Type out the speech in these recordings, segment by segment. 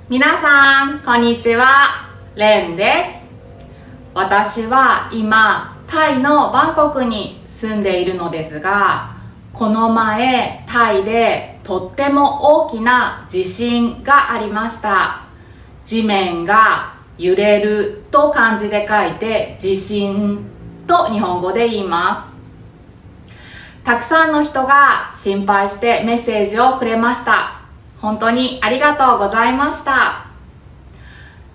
皆さん、こんにちは。レンです。私は今、タイのバンコクに住んでいるのですが、この前、タイでとっても大きな地震がありました。地面が揺れると漢字で書いて、地震と日本語で言います。たくさんの人が心配してメッセージをくれました。本当にありがとうございました。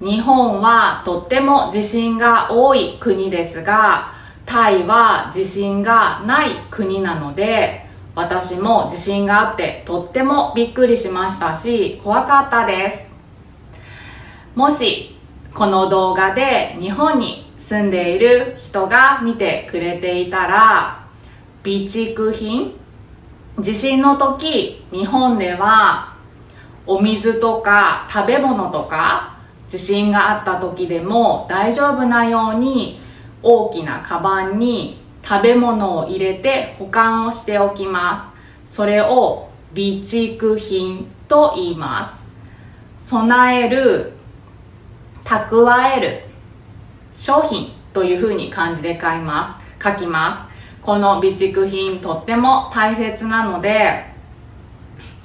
日本はとっても地震が多い国ですが、タイは地震がない国なので、私も地震があってとってもびっくりしましたし、怖かったです。もしこの動画で日本に住んでいる人が見てくれていたら、備蓄品、地震の時、日本ではお水とか食べ物とか地震があった時でも大丈夫なように大きなカバンに食べ物を入れて保管をしておきます。それを備蓄品と言います。備える、蓄える、商品というふうに漢字で書きます。この備蓄品とっても大切なので、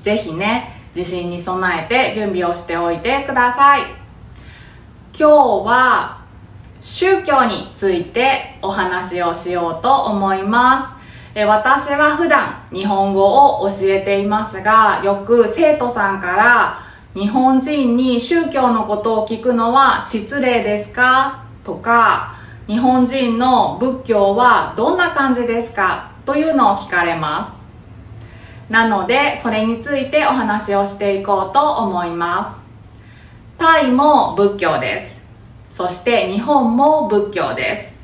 ぜひね、地震に備えて準備をしておいてください。今日は宗教についてお話をしようと思います。私は普段日本語を教えていますが、よく生徒さんから日本人に宗教のことを聞くのは失礼ですかとか、日本人の仏教はどんな感じですかというのを聞かれます。なのでそれについてお話をしていこうと思います。タイも仏教です。そして日本も仏教です。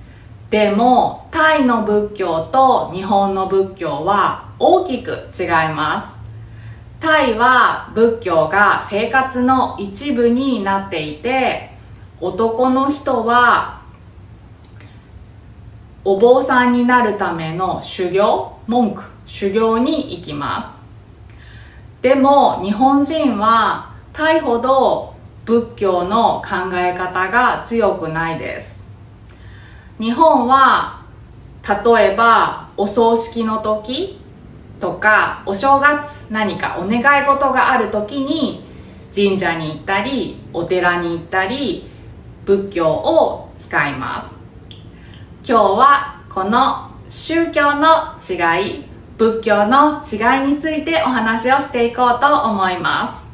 でもタイの仏教と日本の仏教は大きく違います。タイは仏教が生活の一部になっていて、男の人はお坊さんになるための修行に行きます。でも日本人はタイほど仏教の考え方が強くないです。日本は例えばお葬式の時とかお正月、何かお願い事がある時に神社に行ったりお寺に行ったり仏教を使います。今日はこの宗教の違い、仏教の違いについてお話をしていこうと思います。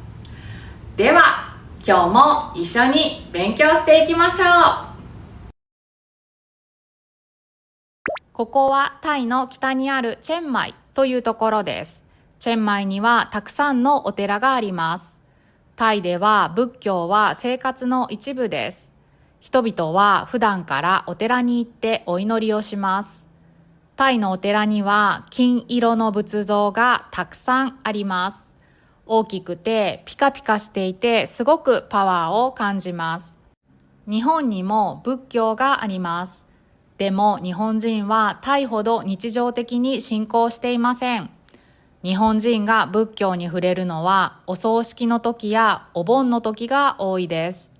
では今日も一緒に勉強していきましょう。ここはタイの北にあるチェンマイというところです。チェンマイにはたくさんのお寺があります。タイでは仏教は生活の一部です。人々は普段からお寺に行ってお祈りをします。タイのお寺には金色の仏像がたくさんあります。大きくてピカピカしていてすごくパワーを感じます。日本にも仏教があります。でも日本人はタイほど日常的に信仰していません。日本人が仏教に触れるのはお葬式の時やお盆の時が多いです。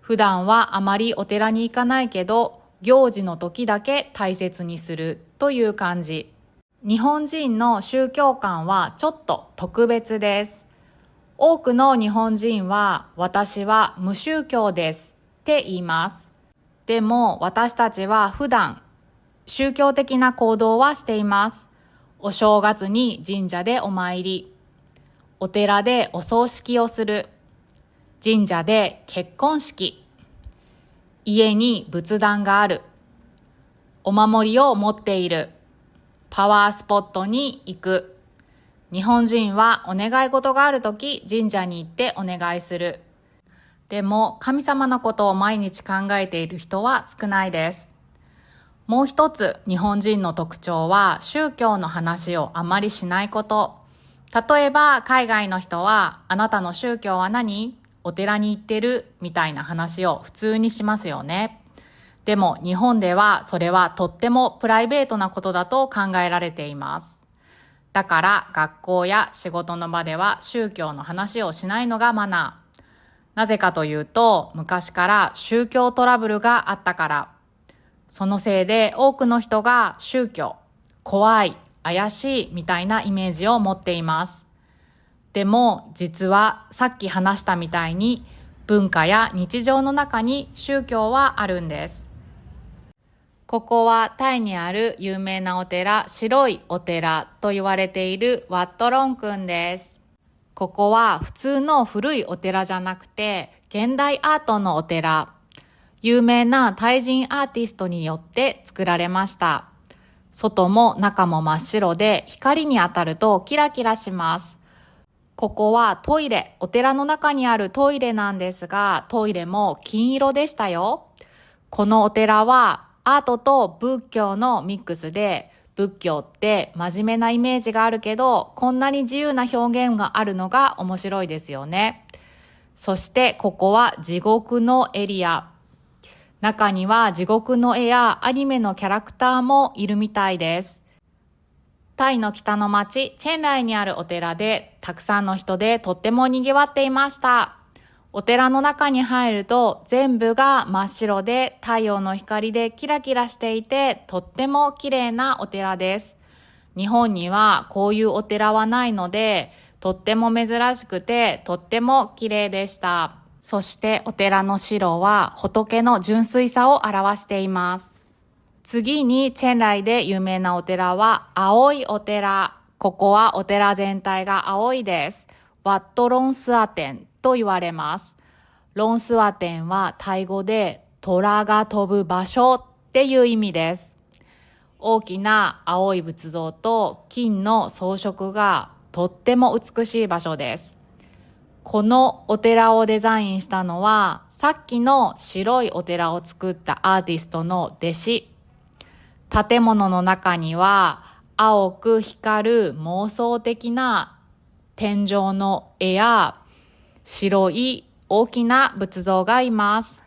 普段はあまりお寺に行かないけど、行事の時だけ大切にするという感じ。日本人の宗教観はちょっと特別です。多くの日本人は私は無宗教ですって言います。でも私たちは普段宗教的な行動はしています。お正月に神社でお参り、お寺でお葬式をする、神社で結婚式、家に仏壇がある、お守りを持っている、パワースポットに行く。日本人はお願い事があるとき神社に行ってお願いする。でも神様のことを毎日考えている人は少ないです。もう一つ日本人の特徴は宗教の話をあまりしないこと。例えば海外の人はあなたの宗教は何？お寺に行ってるみたいな話を普通にしますよね。でも日本ではそれはとってもプライベートなことだと考えられています。だから学校や仕事の場では宗教の話をしないのがマナー。なぜかというと、昔から宗教トラブルがあったから。そのせいで多くの人が宗教、怖い、怪しいみたいなイメージを持っています。でも実はさっき話したみたいに文化や日常の中に宗教はあるんです。ここはタイにある有名なお寺、白いお寺と言われているワットロン君です。ここは普通の古いお寺じゃなくて現代アートのお寺。有名なタイ人アーティストによって作られました。外も中も真っ白で光に当たるとキラキラします。ここはトイレ、お寺の中にあるトイレなんですが、トイレも金色でしたよ。このお寺はアートと仏教のミックスで、仏教って真面目なイメージがあるけど、こんなに自由な表現があるのが面白いですよね。そしてここは地獄のエリア。中には地獄の絵やアニメのキャラクターもいるみたいです。タイの北の町チェンライにあるお寺でたくさんの人でとっても賑わっていました。お寺の中に入ると全部が真っ白で太陽の光でキラキラしていてとっても綺麗なお寺です。日本にはこういうお寺はないのでとっても珍しくてとっても綺麗でした。そしてお寺の白は仏の純粋さを表しています。次にチェンライで有名なお寺は青いお寺。ここはお寺全体が青いです。ワットロンスアテンと言われます。ロンスアテンはタイ語で虎が飛ぶ場所っていう意味です。大きな青い仏像と金の装飾がとっても美しい場所です。このお寺をデザインしたのはさっきの白いお寺を作ったアーティストの弟子。建物の中には青く光る妄想的な天井の絵や白い大きな仏像がいます。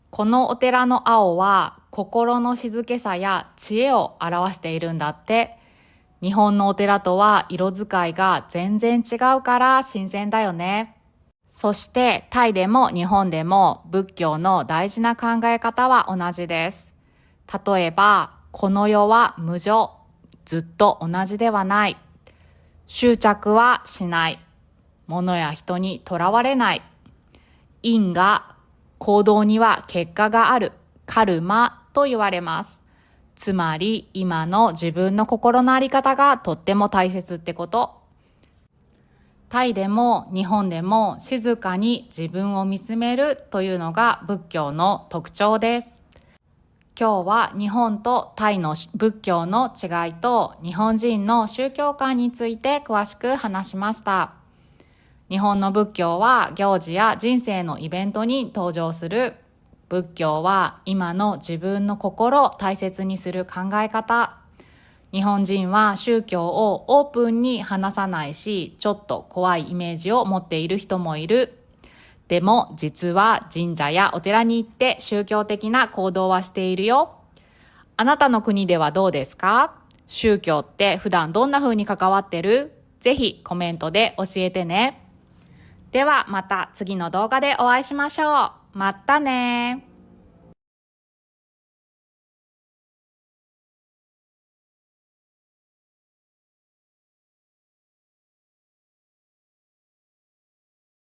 このお寺の青は心の静けさや知恵を表しているんだって。日本のお寺とは色使いが全然違うから新鮮だよね。そしてタイでも日本でも仏教の大事な考え方は同じです。例えば、この世は無常、ずっと同じではない。執着はしない。物や人にとらわれない。因果、行動には結果がある。カルマと言われます。つまり今の自分の心の在り方がとっても大切ってこと。タイでも日本でも静かに自分を見つめるというのが仏教の特徴です。今日は日本とタイの仏教の違いと日本人の宗教観について詳しく話しました。日本の仏教は行事や人生のイベントに登場する。仏教は今の自分の心を大切にする考え方。日本人は宗教をオープンに話さないし、ちょっと怖いイメージを持っている人もいる。でも実は神社やお寺に行って宗教的な行動はしているよ。あなたの国ではどうですか？宗教って普段どんな風に関わってる？ぜひコメントで教えてね。ではまた次の動画でお会いしましょう。またね。